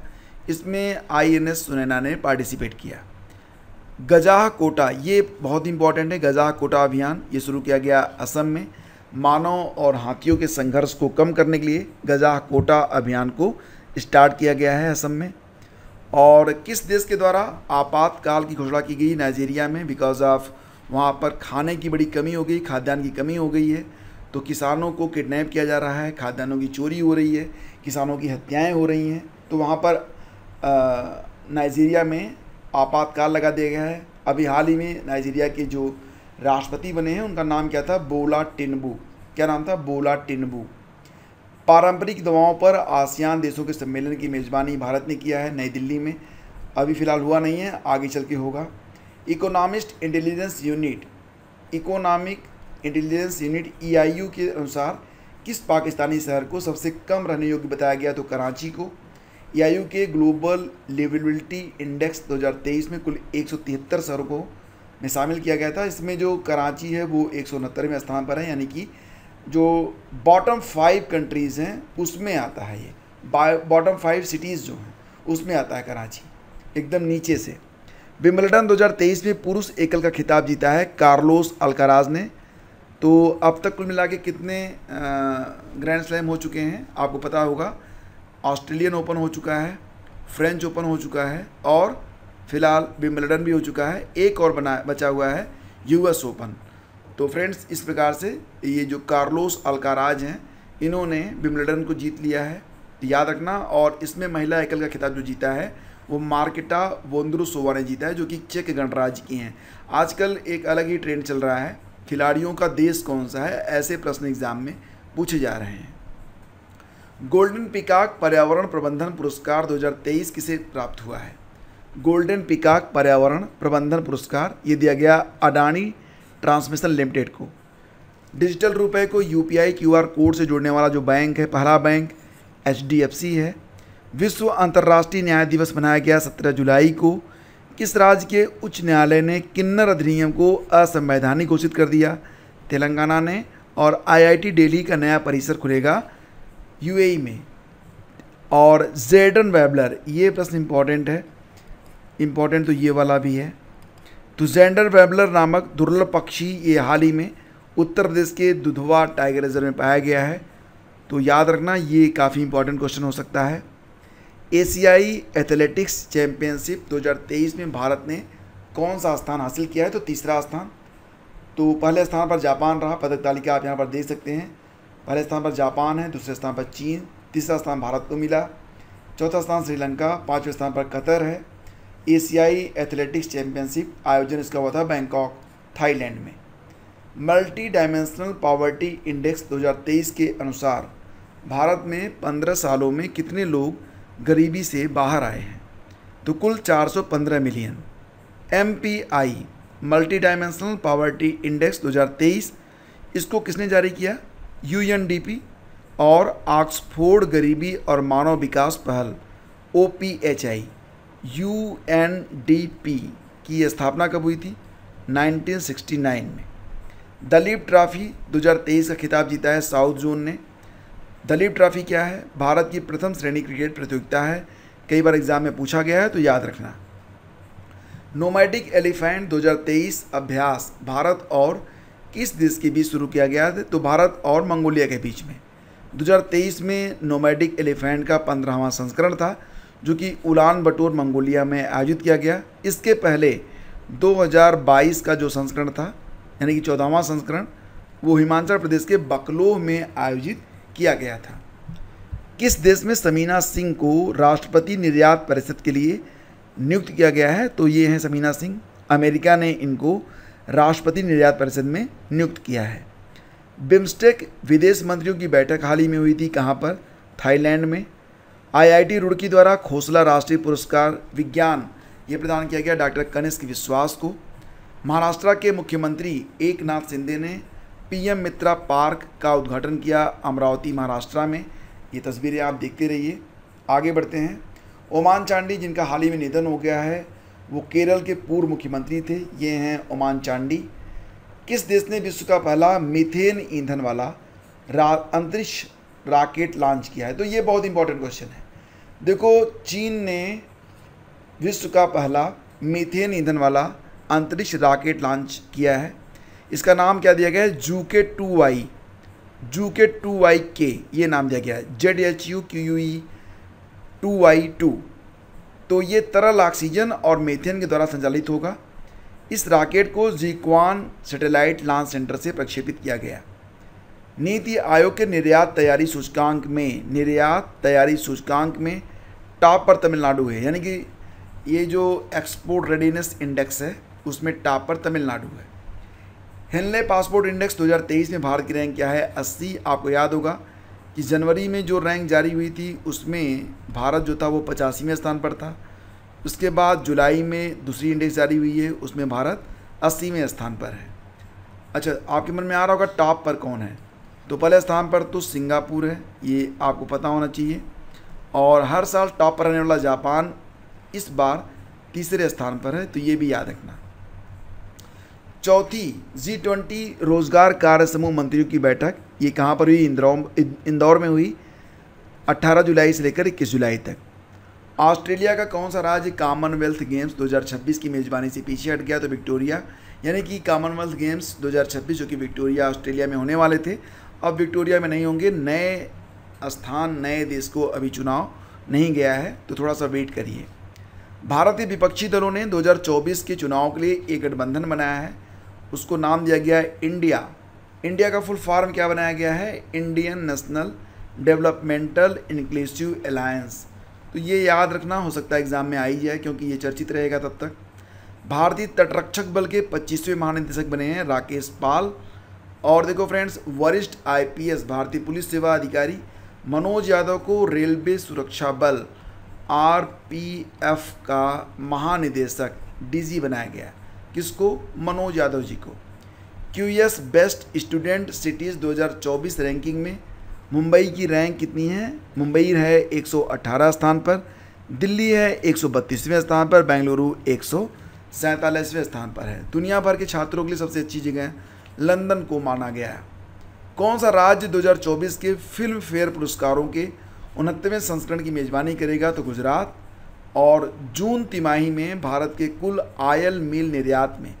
इसमें INS सुनैना ने पार्टिसिपेट किया। गजाह कोटा, ये बहुत इंपॉर्टेंट है। गजाह कोटा अभियान ये शुरू किया गया असम में। मानव और हाथियों के संघर्ष को कम करने के लिए गजाह कोटा अभियान को स्टार्ट किया गया है असम में। और किस देश के द्वारा आपातकाल की घोषणा की गई? नाइजीरिया में, बिकॉज ऑफ वहाँ पर खाने की बड़ी कमी हो गई, खाद्यान्न की कमी हो गई है। तो किसानों को किडनैप किया जा रहा है, खाद्यान्नों की चोरी हो रही है, किसानों की हत्याएं हो रही हैं। तो वहाँ पर नाइजीरिया में आपातकाल लगा दिया गया है। अभी हाल ही में नाइजीरिया के जो राष्ट्रपति बने हैं उनका नाम क्या था? बोला टिनुबू। क्या नाम था? बोला टिनुबू। पारंपरिक दवाओं पर आसियान देशों के सम्मेलन की मेज़बानी भारत ने किया है नई दिल्ली में। अभी फ़िलहाल हुआ नहीं है, आगे चल के होगा। इकोनॉमिक इंटेलिजेंस यूनिट EIU के अनुसार किस पाकिस्तानी शहर को सबसे कम रहने योग्य बताया गया? तो कराची को। EIU के ग्लोबल लिवेबिलिटी इंडेक्स 2023 में कुल 173 शहरों को में शामिल किया गया था। इसमें जो कराची है वो 169वें स्थान पर है, यानी कि जो बॉटम 5 कंट्रीज़ हैं उसमें आता है ये। बॉटम 5 सिटीज़ जो हैं उसमें आता है कराची, एकदम नीचे से। विंबलडन 2023 में पुरुष एकल का खिताब जीता है कार्लोस अल्काराज ने। तो अब तक कुल मिला के कितने ग्रैंड स्लैम हो चुके हैं आपको पता होगा? ऑस्ट्रेलियन ओपन हो चुका है, फ्रेंच ओपन हो चुका है और फिलहाल विंबलडन भी हो चुका है। एक और बचा हुआ है US ओपन। तो फ्रेंड्स, इस प्रकार से ये जो कार्लोस अल्काराज हैं इन्होंने विंबलडन को जीत लिया है, याद रखना। और इसमें महिला एकल का खिताब जो जीता है वो मार्केटा वोंद्रुसोवा ने जीता है, जो कि चेक गणराज्य की हैं। आजकल एक अलग ही ट्रेंड चल रहा है, खिलाड़ियों का देश कौन सा है, ऐसे प्रश्न एग्जाम में पूछे जा रहे हैं। गोल्डन पीकॉक पर्यावरण प्रबंधन पुरस्कार 2023 किसे प्राप्त हुआ है? गोल्डन पीकॉक पर्यावरण प्रबंधन पुरस्कार ये दिया गया अडानी ट्रांसमिशन लिमिटेड को। डिजिटल रुपए को UPI QR कोड से जोड़ने वाला जो बैंक है, पहला बैंक HDFC है। विश्व अंतर्राष्ट्रीय न्याय दिवस मनाया गया 17 जुलाई को। किस राज्य के उच्च न्यायालय ने किन्नर अधिनियम को असंवैधानिक घोषित कर दिया? तेलंगाना ने। और IIT दिल्ली का नया परिसर खुलेगा UAE में। और जेडन वेबलर, ये प्रश्न इंपॉर्टेंट है, इंपॉर्टेंट तो ये वाला भी है। तो जेंडर वेबलर नामक दुर्लभ पक्षी ये हाल ही में उत्तर प्रदेश के दुधवा टाइगर रिजर्व में पाया गया है। तो याद रखना, ये काफ़ी इंपॉर्टेंट क्वेश्चन हो सकता है। एशियाई एथलेटिक्स चैंपियनशिप 2023 में भारत ने कौन सा स्थान हासिल किया है? तो तीसरा स्थान। तो पहले स्थान पर जापान रहा, पदक तालिका आप यहाँ पर देख सकते हैं। पहले स्थान पर जापान है, दूसरे स्थान पर चीन, तीसरा स्थान भारत को मिला, चौथा स्थान श्रीलंका, पाँचवें स्थान पर कतर है। एशियाई एथलेटिक्स चैंपियनशिप आयोजन इसका हुआ था बैंकॉक, थाईलैंड में। मल्टी डायमेंशनल पॉवर्टी इंडेक्स 2023 के अनुसार भारत में 15 सालों में कितने लोग गरीबी से बाहर आए हैं? तो कुल 415 million. MPI multi dimensional poverty index 2023 इसको किसने जारी किया? UNDP और ऑक्सफोर्ड गरीबी और मानव विकास पहल OPHI UNDP की स्थापना कब हुई थी? 1969 में। दलीप ट्रॉफी 2023 का खिताब जीता है साउथ जोन ने। दलीप ट्रॉफी क्या है? भारत की प्रथम श्रेणी क्रिकेट प्रतियोगिता है, कई बार एग्जाम में पूछा गया है, तो याद रखना। नोमैडिक एलिफेंट 2023 अभ्यास भारत और किस देश के बीच शुरू किया गया था? तो भारत और मंगोलिया के बीच में। 2023 में नोमैडिक एलिफेंट का 15वां संस्करण था, जो कि उलान बटोर मंगोलिया में आयोजित किया गया। इसके पहले 2022 का जो संस्करण था, यानी कि 14वां संस्करण, वो हिमाचल प्रदेश के बकलोह में आयोजित किया गया था। किस देश में समीना सिंह को राष्ट्रपति निर्यात परिषद के लिए नियुक्त किया गया है? तो ये हैं समीना सिंह, अमेरिका ने इनको राष्ट्रपति निर्यात परिषद में नियुक्त किया है। बिम्स्टेक विदेश मंत्रियों की बैठक हाल ही में हुई थी, कहाँ पर? थाईलैंड में। IIT रुड़की द्वारा खोसला राष्ट्रीय पुरस्कार विज्ञान ये प्रदान किया गया डॉक्टर कनिष्क विश्वास को। महाराष्ट्र के मुख्यमंत्री एकनाथ शिंदे ने PM मित्रा पार्क का उद्घाटन किया अमरावती, महाराष्ट्र में। ये तस्वीरें आप देखते रहिए। आगे बढ़ते हैं। ओमान चांडी, जिनका हाल ही में निधन हो गया है, वो केरल के पूर्व मुख्यमंत्री थे। ये हैं ओमान चांडी। किस देश ने विश्व का पहला मीथेन ईंधन वाला अंतरिक्ष रॉकेट लॉन्च किया है? तो ये बहुत इंपॉर्टेंट क्वेश्चन है। देखो, चीन ने विश्व का पहला मीथेन ईंधन वाला अंतरिक्ष रॉकेट लॉन्च किया है। इसका नाम क्या दिया गया है? जूके 2Y ये नाम दिया गया है, ZHUQUE 2Y2। तो ये तरल ऑक्सीजन और मीथेन के द्वारा संचालित होगा। इस रॉकेट को जिक्वान सैटेलाइट लॉन्च सेंटर से प्रक्षेपित किया गया। नीति आयोग के निर्यात तैयारी सूचकांक में टॉप पर तमिलनाडु है, यानी कि ये जो एक्सपोर्ट रेडीनेस इंडेक्स है उसमें टॉप पर तमिलनाडु है। हेनले पासपोर्ट इंडेक्स 2023 में भारत की रैंक क्या है? 80। आपको याद होगा कि जनवरी में जो रैंक जारी हुई थी उसमें भारत जो था वो 85वें स्थान पर था। उसके बाद जुलाई में दूसरी इंडेक्स जारी हुई है, उसमें भारत 80वें स्थान पर है। अच्छा, आपके मन में आ रहा होगा टॉप पर कौन है? तो पहले स्थान पर तो सिंगापुर है, ये आपको पता होना चाहिए। और हर साल टॉप पर रहने वाला जापान इस बार तीसरे स्थान पर है, तो ये भी याद रखना। चौथी G20 रोजगार कार्य समूह मंत्रियों की बैठक, ये कहाँ पर हुई? इंदौर में हुई, 18 जुलाई से लेकर 21 जुलाई तक। ऑस्ट्रेलिया का कौन सा राज्य कॉमनवेल्थ गेम्स 2026 की मेज़बानी से पीछे हट गया? तो विक्टोरिया। यानी कि कॉमनवेल्थ गेम्स 2026 जो कि विक्टोरिया ऑस्ट्रेलिया में होने वाले थे, अब विक्टोरिया में नहीं होंगे। नए स्थान, नए देश को अभी चुनाव नहीं गया है, तो थोड़ा सा वेट करिए। भारतीय विपक्षी दलों ने 2024 के चुनाव के लिए एक गठबंधन बनाया है, उसको नाम दिया गया है इंडिया। इंडिया का फुल फॉर्म क्या बनाया गया है? Indian national developmental inclusive alliance. तो ये याद रखना, हो सकता है एग्जाम में आ ही जाए क्योंकि ये चर्चित रहेगा तब तक। भारतीय तटरक्षक बल के 25वें महानिदेशक बने हैं राकेश पाल। और देखो फ्रेंड्स, वरिष्ठ IPS भारतीय पुलिस सेवा अधिकारी मनोज यादव को रेलवे सुरक्षा बल RPF का महानिदेशक DG बनाया गया। किसको? मनोज यादव जी को। QS best student cities 2024 ranking में मुंबई की रैंक कितनी है? मुंबई है 118 स्थान पर, दिल्ली है 132वें स्थान पर, बेंगलुरु 147वें स्थान पर है। दुनिया भर के छात्रों के लिए सबसे अच्छी जगह लंदन को माना गया है। कौन सा राज्य 2024 के फिल्म फेयर पुरस्कारों के 69वें संस्करण की मेज़बानी करेगा? तो गुजरात। और जून तिमाही में भारत के कुल आयल मील निर्यात में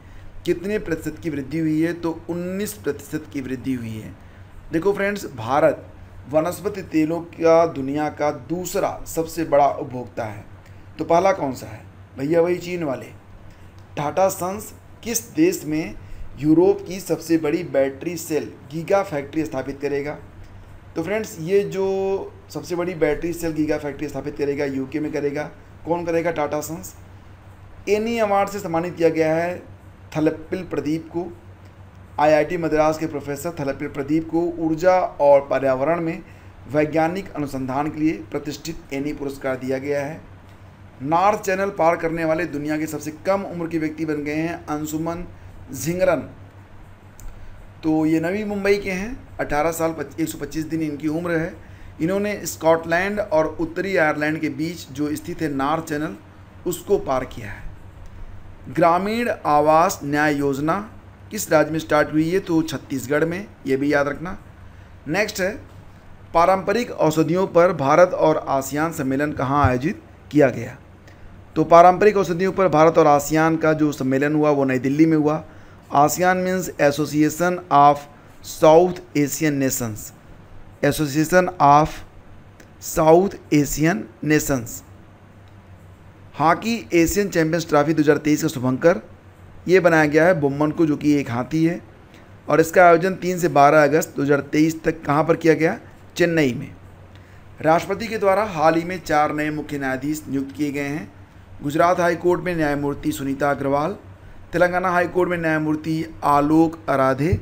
कितने प्रतिशत की वृद्धि हुई है? तो 19% की वृद्धि हुई है। देखो फ्रेंड्स, भारत वनस्पति तेलों का दुनिया का दूसरा सबसे बड़ा उपभोक्ता है। तो पहला कौन सा है? भैया वही चीन वाले। टाटा सन्स किस देश में यूरोप की सबसे बड़ी बैटरी सेल गीगा फैक्ट्री स्थापित करेगा? तो फ्रेंड्स, ये जो सबसे बड़ी बैटरी सेल गीगा फैक्ट्री स्थापित करेगा UK में करेगा। कौन करेगा? टाटा सन्स। एनी अवार्ड से सम्मानित किया गया है थलप्पिल प्रदीप को। IIT मद्रास के प्रोफेसर थलप्पिल प्रदीप को ऊर्जा और पर्यावरण में वैज्ञानिक अनुसंधान के लिए प्रतिष्ठित एनी पुरस्कार दिया गया है। नॉर्थ चैनल पार करने वाले दुनिया के सबसे कम उम्र के व्यक्ति बन गए हैं अंशुमन झिंगरन। तो ये नवी मुंबई के हैं, 18 साल 125 दिन इनकी उम्र है। इन्होंने स्कॉटलैंड और उत्तरी आयरलैंड के बीच जो स्थित है नॉर्थ चैनल, उसको पार किया है। ग्रामीण आवास न्याय योजना किस राज्य में स्टार्ट हुई है? तो छत्तीसगढ़ में, ये भी याद रखना। नेक्स्ट है, पारंपरिक औषधियों पर भारत और आसियान सम्मेलन कहाँ आयोजित किया गया? तो पारंपरिक औषधियों पर भारत और आसियान का जो सम्मेलन हुआ वो नई दिल्ली में हुआ। ASEAN means association of south Asian Nations, association of south Asian Nations. Hockey Asian champions trophy 2023 का शुभंकर ये बनाया गया है बोम्मन को, जो कि एक हाथी है। और इसका आयोजन 3 से 12 अगस्त 2023 तक कहाँ पर किया गया? चेन्नई में। राष्ट्रपति के द्वारा हाल ही में 4 नए मुख्य न्यायाधीश नियुक्त किए गए हैं। गुजरात हाई कोर्ट में न्यायमूर्ति सुनीता अग्रवाल, तेलंगाना हाई कोर्ट में न्यायमूर्ति आलोक आराधे,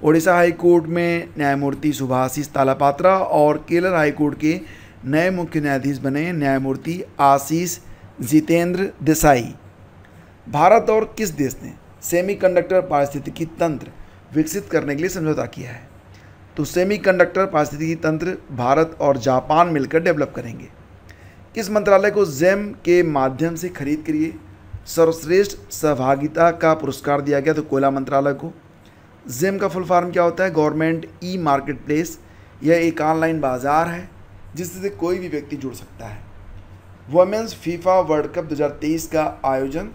ओडिशा हाई कोर्ट में न्यायमूर्ति सुभाषिष तालापात्रा और केरल हाई कोर्ट के नए मुख्य न्यायाधीश बने न्यायमूर्ति आशीष जितेंद्र देसाई। भारत और किस देश ने सेमीकंडक्टर पारिस्थितिकी तंत्र विकसित करने के लिए समझौता किया है? तो सेमीकंडक्टर पारिस्थितिकी तंत्र भारत और जापान मिलकर डेवलप करेंगे। किस मंत्रालय को जेम के माध्यम से खरीद के लिए सर्वश्रेष्ठ सहभागिता का पुरस्कार दिया गया? तो कोयला मंत्रालय को। जेम का फुल फॉर्म क्या होता है? Government e market place. यह एक ऑनलाइन बाज़ार है जिससे कोई भी व्यक्ति जुड़ सकता है। वुमेन्स फीफा वर्ल्ड कप 2023 का आयोजन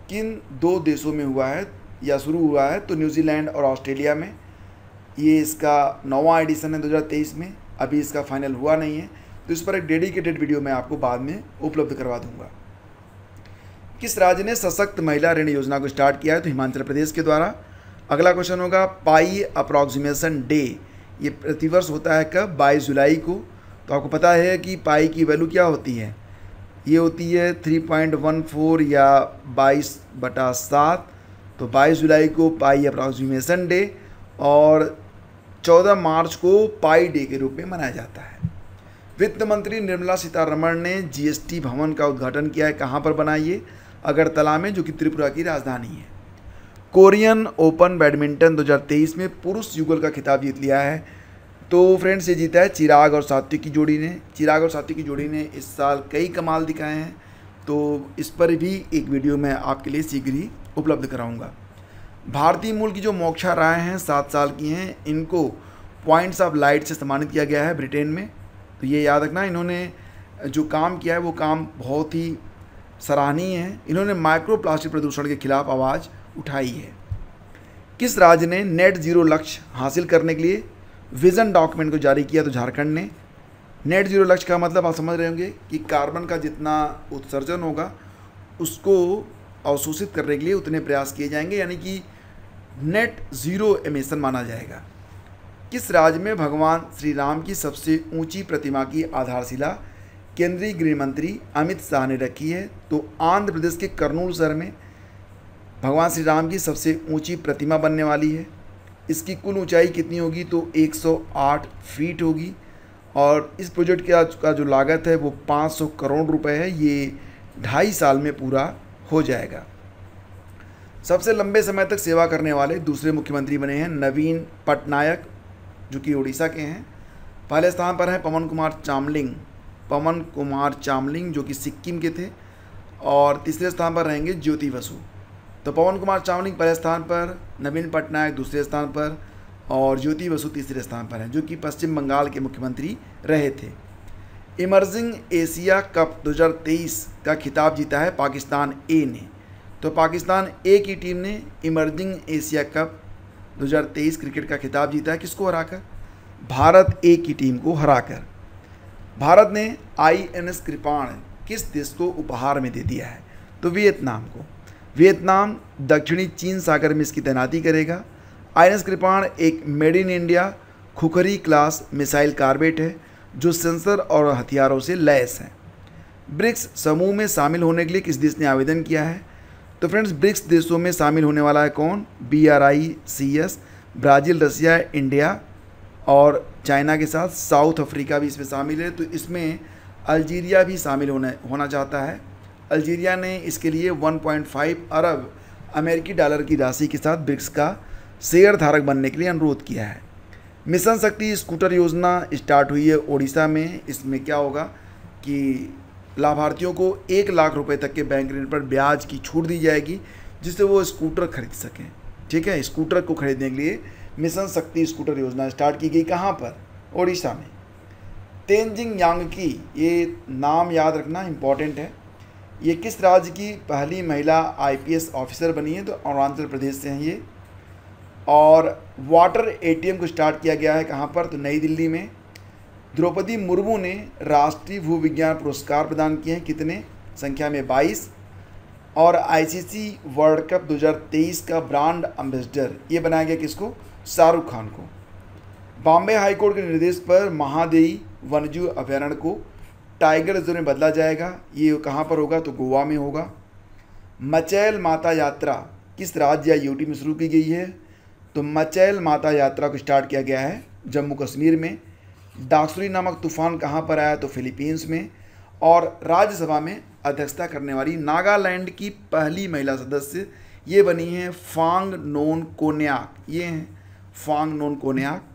किन 2 देशों में हुआ है या शुरू हुआ है? तो न्यूजीलैंड और ऑस्ट्रेलिया में। ये इसका 9वां एडिशन है 2023 में, अभी इसका फाइनल हुआ नहीं है, तो इस पर एक डेडिकेटेड वीडियो मैं आपको बाद में उपलब्ध करवा दूंगा। किस राज्य ने सशक्त महिला ऋण योजना को स्टार्ट किया है? तो हिमाचल प्रदेश के द्वारा। अगला क्वेश्चन होगा, पाई अप्रॉक्सीमेशन डे ये प्रतिवर्ष होता है कब? 22 जुलाई को। तो आपको पता है कि पाई की वैल्यू क्या होती है? ये होती है 3.14 या 22/7। तो 22 जुलाई को पाई अप्रॉक्सीमेशन डे और 14 मार्च को पाई डे के रूप में मनाया जाता है। वित्त मंत्री निर्मला सीतारमण ने जीएसटी भवन का उद्घाटन किया है। कहाँ पर बना ये? अगरतला में, जो कि त्रिपुरा की राजधानी है। कोरियन ओपन बैडमिंटन 2023 में पुरुष युगल का खिताब जीत लिया है। तो फ्रेंड्स, ये जीता है चिराग और सात्विक की जोड़ी ने। चिराग और सात्विक की जोड़ी ने इस साल कई कमाल दिखाए हैं, तो इस पर भी एक वीडियो मैं आपके लिए शीघ्र ही उपलब्ध कराऊंगा। भारतीय मूल की जो मोक्षा राय हैं 7 साल की हैं, इनको पॉइंट्स ऑफ लाइट से सम्मानित किया गया है ब्रिटेन में। तो ये याद रखना, इन्होंने जो काम किया है वो काम बहुत ही सराहनीय है। इन्होंने माइक्रो प्लास्टिक प्रदूषण के खिलाफ आवाज़ उठाई है। किस राज्य ने नेट ज़ीरो लक्ष्य हासिल करने के लिए विज़न डॉक्यूमेंट को जारी किया? तो झारखंड ने। नेट ज़ीरो लक्ष्य का मतलब आप समझ रहे होंगे कि कार्बन का जितना उत्सर्जन होगा उसको अवशोषित करने के लिए उतने प्रयास किए जाएंगे, यानी कि नेट ज़ीरो एमिशन माना जाएगा। किस राज्य में भगवान श्री राम की सबसे ऊंची प्रतिमा की आधारशिला केंद्रीय गृह मंत्री अमित शाह ने रखी है? तो आंध्र प्रदेश के कर्नूल शहर में भगवान श्री राम की सबसे ऊंची प्रतिमा बनने वाली है। इसकी कुल ऊंचाई कितनी होगी? तो 108 फीट होगी और इस प्रोजेक्ट का जो लागत है वो 500 करोड़ रुपए है। ये 2.5 साल में पूरा हो जाएगा। सबसे लंबे समय तक सेवा करने वाले दूसरे मुख्यमंत्री बने हैं नवीन पटनायक, जो कि उड़ीसा के हैं। पहले स्थान पर हैं पवन कुमार चामलिंग जो कि सिक्किम के थे, और तीसरे स्थान पर रहेंगे ज्योति बसु। तो पवन कुमार चामलिंग पहले स्थान पर, नवीन पटनायक दूसरे स्थान पर और ज्योति बसु तीसरे स्थान पर हैं, जो कि पश्चिम बंगाल के मुख्यमंत्री रहे थे। इमर्जिंग एशिया कप 2023 का खिताब जीता है पाकिस्तान ए ने। तो पाकिस्तान ए की टीम ने इमर्जिंग एशिया कप 2023 क्रिकेट का खिताब जीता है। किसको हराकर? भारत ए की टीम को हराकर। भारत ने INS कृपाण किस देश को उपहार में दे दिया है? तो वियतनाम को। वियतनाम दक्षिणी चीन सागर में इसकी तैनाती करेगा। INS कृपाण एक made in India Khukri class missile corvette है जो सेंसर और हथियारों से लैस है। ब्रिक्स समूह में शामिल होने के लिए किस देश ने आवेदन किया है? तो फ्रेंड्स, ब्रिक्स देशों में शामिल होने वाला है कौन? BRICS, ब्राज़ील, रसिया, इंडिया और चाइना के साथ साउथ अफ्रीका भी इसमें शामिल है। तो इसमें अल्जीरिया भी शामिल होना चाहता है। अल्जीरिया ने इसके लिए 1.5 अरब अमेरिकी डॉलर की राशि के साथ ब्रिक्स का शेयर धारक बनने के लिए अनुरोध किया है। मिशन शक्ति स्कूटर योजना स्टार्ट हुई है ओडिशा में। इसमें क्या होगा कि लाभार्थियों को 1 लाख रुपए तक के बैंक ऋण पर ब्याज की छूट दी जाएगी, जिससे वो स्कूटर खरीद सकें। ठीक है, स्कूटर को खरीदने के लिए मिशन शक्ति स्कूटर योजना स्टार्ट की गई। कहाँ पर? ओडिशा में। तेनजिंग यांगकी, ये नाम याद रखना इम्पॉर्टेंट है। ये किस राज्य की पहली महिला IPS ऑफिसर बनी है? तो अरुणाचल प्रदेश से हैं ये। और वाटर ATM को स्टार्ट किया गया है कहाँ पर? तो नई दिल्ली में। द्रौपदी मुर्मू ने राष्ट्रीय भूविज्ञान पुरस्कार प्रदान किए हैं। कितने? संख्या में 22। और ICC वर्ल्ड कप 2023 का ब्रांड एम्बेसडर ये बनाया गया किसको? शाहरुख खान को। बॉम्बे हाईकोर्ट के निर्देश पर महादेई वन्यजीव अभयारण्य को टाइगर रिजर्व में बदला जाएगा। ये कहाँ पर होगा? तो गोवा में होगा। मचैल माता यात्रा किस राज्य या यूटी में शुरू की गई है? तो मचैल माता यात्रा को स्टार्ट किया गया है जम्मू कश्मीर में। डाक्सुरी नामक तूफान कहाँ पर आया? तो फिलीपींस में। और राज्यसभा में अध्यक्षता करने वाली नागालैंड की पहली महिला सदस्य ये बनी हैं फांग नोन कोन्याक। ये हैं फांग नोन कोन्याक।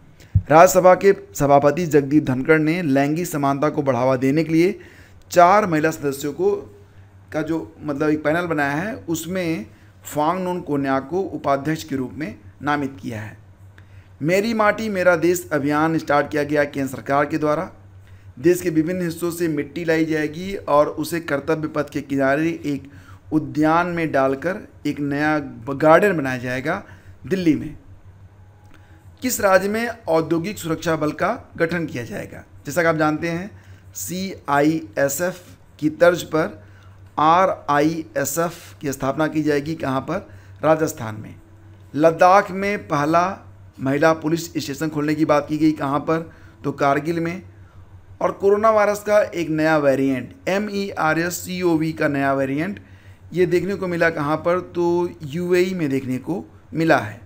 राज्यसभा के सभापति जगदीप धनखड़ ने लैंगिक समानता को बढ़ावा देने के लिए 4 महिला सदस्यों का जो मतलब एक पैनल बनाया है, उसमें फांग नोन कोन्याक को उपाध्यक्ष के रूप में नामित किया है। मेरी माटी मेरा देश अभियान स्टार्ट किया गया केंद्र सरकार के द्वारा। देश के विभिन्न हिस्सों से मिट्टी लाई जाएगी और उसे कर्तव्य पथ के किनारे एक उद्यान में डालकर एक नया गार्डन बनाया जाएगा दिल्ली में। किस राज्य में औद्योगिक सुरक्षा बल का गठन किया जाएगा? जैसा कि आप जानते हैं CISF की तर्ज पर RISF की स्थापना की जाएगी। कहाँ पर? राजस्थान में। लद्दाख में पहला महिला पुलिस स्टेशन खोलने की बात की गई। कहाँ पर? तो कारगिल में। और कोरोना वायरस का एक नया वेरिएंट MERS-CoV का नया वेरिएंट ये देखने को मिला कहाँ पर, तो यूएई में देखने को मिला है।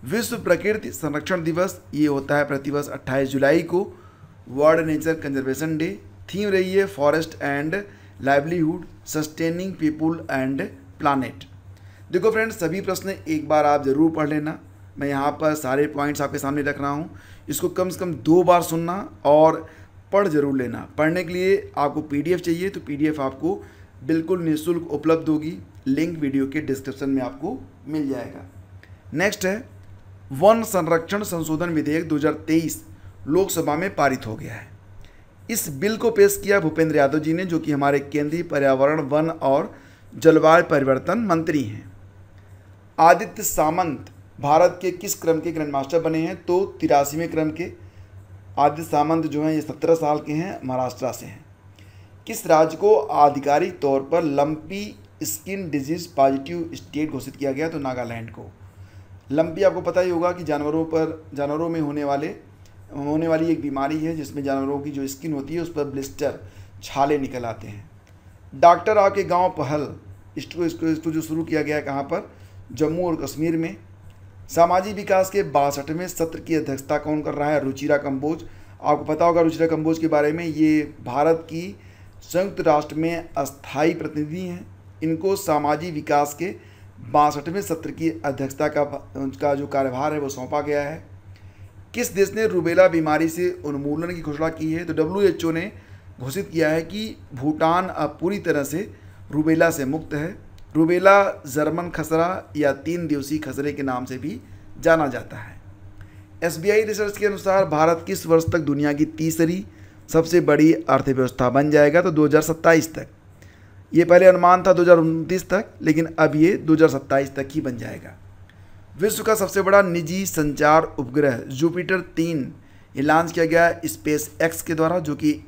विश्व प्रकृति संरक्षण दिवस ये होता है प्रतिवर्ष 28 जुलाई को, world nature conservation day. Theme रही है forest and livelihood, sustaining people and planet. देखो फ्रेंड्स, सभी प्रश्न एक बार आप ज़रूर पढ़ लेना। मैं यहाँ पर सारे पॉइंट्स आपके सामने रख रहा हूँ, इसको कम से कम 2 बार सुनना और पढ़ जरूर लेना। पढ़ने के लिए आपको पीडीएफ चाहिए तो पीडीएफ आपको बिल्कुल निःशुल्क उपलब्ध होगी, लिंक वीडियो के डिस्क्रिप्शन में आपको मिल जाएगा। नेक्स्ट है वन संरक्षण संशोधन विधेयक 2023 लोकसभा में पारित हो गया है। इस बिल को पेश किया भूपेंद्र यादव जी ने, जो कि हमारे केंद्रीय पर्यावरण, वन और जलवायु परिवर्तन मंत्री हैं। आदित्य सामंत भारत के किस क्रम के ग्रैंड मास्टर बने हैं, तो 83वें क्रम के। आदित्य सामंत जो हैं ये 17 साल के हैं, महाराष्ट्र से हैं। किस राज्य को आधिकारिक तौर पर lumpy skin disease positive state घोषित किया गया, तो नागालैंड को। लंपी आपको पता ही होगा कि जानवरों में होने वाली एक बीमारी है जिसमें जानवरों की जो स्किन होती है उस पर ब्लिस्टर, छाले निकल आते हैं। डॉक्टर आपके गांव पहल, इसको जो शुरू किया गया है कहाँ पर, जम्मू और कश्मीर में। सामाजिक विकास के 62वें सत्र की अध्यक्षता कौन कर रहा है, रुचिरा कंबोज। आपको पता होगा रुचिरा कंबोज के बारे में, ये भारत की संयुक्त राष्ट्र में अस्थायी प्रतिनिधि हैं। इनको सामाजिक विकास के 62वें सत्र की अध्यक्षता का जो कार्यभार है वो सौंपा गया है। किस देश ने रूबेला बीमारी से उन्मूलन की घोषणा की है, तो WHO ने घोषित किया है कि भूटान अब पूरी तरह से रूबेला से मुक्त है। रूबेला जर्मन खसरा या 3 दिवसीय खसरे के नाम से भी जाना जाता है। SBI रिसर्च के अनुसार भारत किस वर्ष तक दुनिया की तीसरी सबसे बड़ी अर्थव्यवस्था बन जाएगा, तो 2027 तक। ये पहले अनुमान था 2029 तक, लेकिन अब ये 2027 तक ही बन जाएगा। विश्व का सबसे बड़ा निजी संचार उपग्रह जुपिटर 3 ये लॉन्च किया गया स्पेस एक्स के द्वारा, जो कि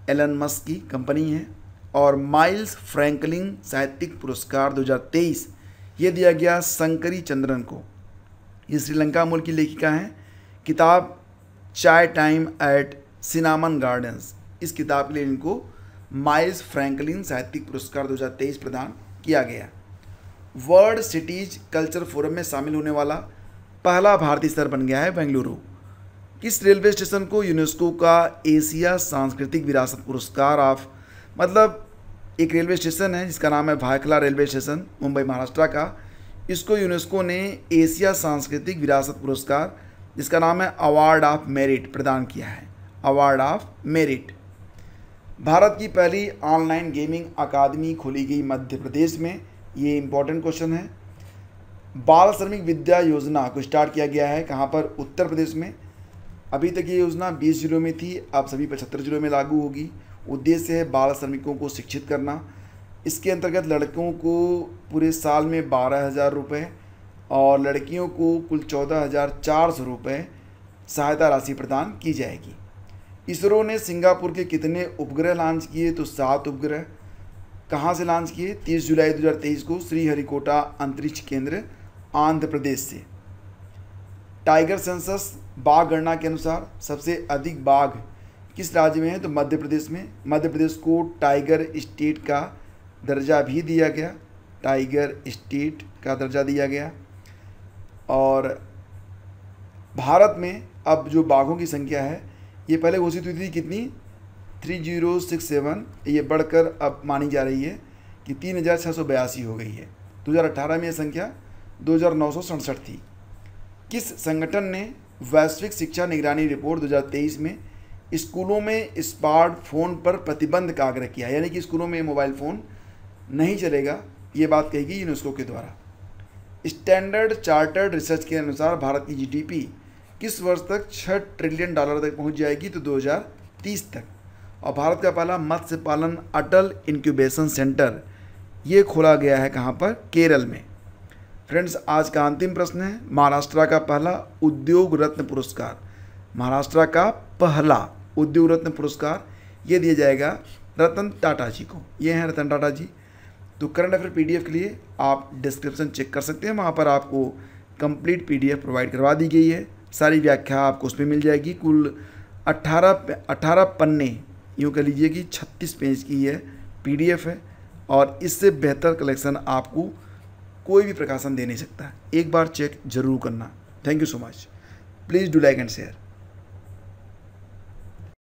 एलन मस्क की कंपनी है। और माइल्स फ्रैंकलिन साहित्यिक पुरस्कार 2023 ये दिया गया शंकरी चंद्रन को। ये श्रीलंका मूल की लेखिका हैं। किताब चाय टाइम एट सिनामन गार्डन्स, इस किताब के लिए इनको माइल्स फ्रैंकलिन साहित्यिक पुरस्कार 2023 प्रदान किया गया। वर्ल्ड सिटीज कल्चर फोरम में शामिल होने वाला पहला भारतीय शहर बन गया है बेंगलुरु। किस रेलवे स्टेशन को यूनेस्को का एशिया सांस्कृतिक विरासत पुरस्कार मतलब एक रेलवे स्टेशन है जिसका नाम है भायखला रेलवे स्टेशन, मुंबई महाराष्ट्र का। इसको यूनेस्को ने एशिया सांस्कृतिक विरासत पुरस्कार, जिसका नाम है अवार्ड ऑफ मेरिट, प्रदान किया है। Award of merit. भारत की पहली ऑनलाइन गेमिंग अकादमी खोली गई मध्य प्रदेश में, ये इंपॉर्टेंट क्वेश्चन है। बाल श्रमिक विद्या योजना को स्टार्ट किया गया है कहाँ पर, उत्तर प्रदेश में। अभी तक ये योजना 20 जिलों में थी, अब सभी 75 जिलों में लागू होगी। उद्देश्य है बाल श्रमिकों को शिक्षित करना। इसके अंतर्गत लड़कों को पूरे साल में 12,000 रुपये और लड़कियों को कुल 14,400 रुपये सहायता राशि प्रदान की जाएगी। इसरो ने सिंगापुर के कितने उपग्रह लॉन्च किए, तो 7 उपग्रह। कहाँ से लॉन्च किए, 30 जुलाई 2023 को श्रीहरिकोटा अंतरिक्ष केंद्र, आंध्र प्रदेश से। टाइगर सेंसस बाघ गणना के अनुसार सबसे अधिक बाघ किस राज्य में है, तो मध्य प्रदेश में। मध्य प्रदेश को टाइगर स्टेट का दर्जा भी दिया गया, टाइगर स्टेट का दर्जा दिया गया। और भारत में अब जो बाघों की संख्या है ये पहले घोषित हुई थी कितनी, 3067, ये बढ़कर अब मानी जा रही है कि 3682 हो गई है। 2018 में यह संख्या 2967 थी। किस संगठन ने वैश्विक शिक्षा निगरानी रिपोर्ट 2023 में स्कूलों में स्मार्टफोन पर प्रतिबंध का आग्रह किया, यानी कि स्कूलों में मोबाइल फ़ोन नहीं चलेगा, ये बात कही गई यूनेस्को के द्वारा। स्टैंडर्ड चार्टर्ड रिसर्च के अनुसार भारत की GDP किस वर्ष तक $6 ट्रिलियन तक पहुंच जाएगी, तो 2030 तक। और भारत का पहला मत्स्य पालन अटल इंक्यूबेशन सेंटर ये खोला गया है कहाँ पर, केरल में। फ्रेंड्स, आज का अंतिम प्रश्न है, महाराष्ट्र का पहला उद्योग रत्न पुरस्कार, महाराष्ट्र का पहला उद्योग रत्न पुरस्कार ये दिया जाएगा रतन टाटा जी को। ये हैं रतन टाटा जी। तो करंट अफेयर PDF के लिए आप डिस्क्रिप्शन चेक कर सकते हैं, वहाँ पर आपको कंप्लीट PDF प्रोवाइड करवा दी गई है। सारी व्याख्या आपको उसमें मिल जाएगी। कुल 18 पन्ने, यूँ कह लीजिए कि 36 पेज की यह PDF है। और इससे बेहतर कलेक्शन आपको कोई भी प्रकाशन दे नहीं सकता। एक बार चेक जरूर करना। Thank you so much. Please do like and share.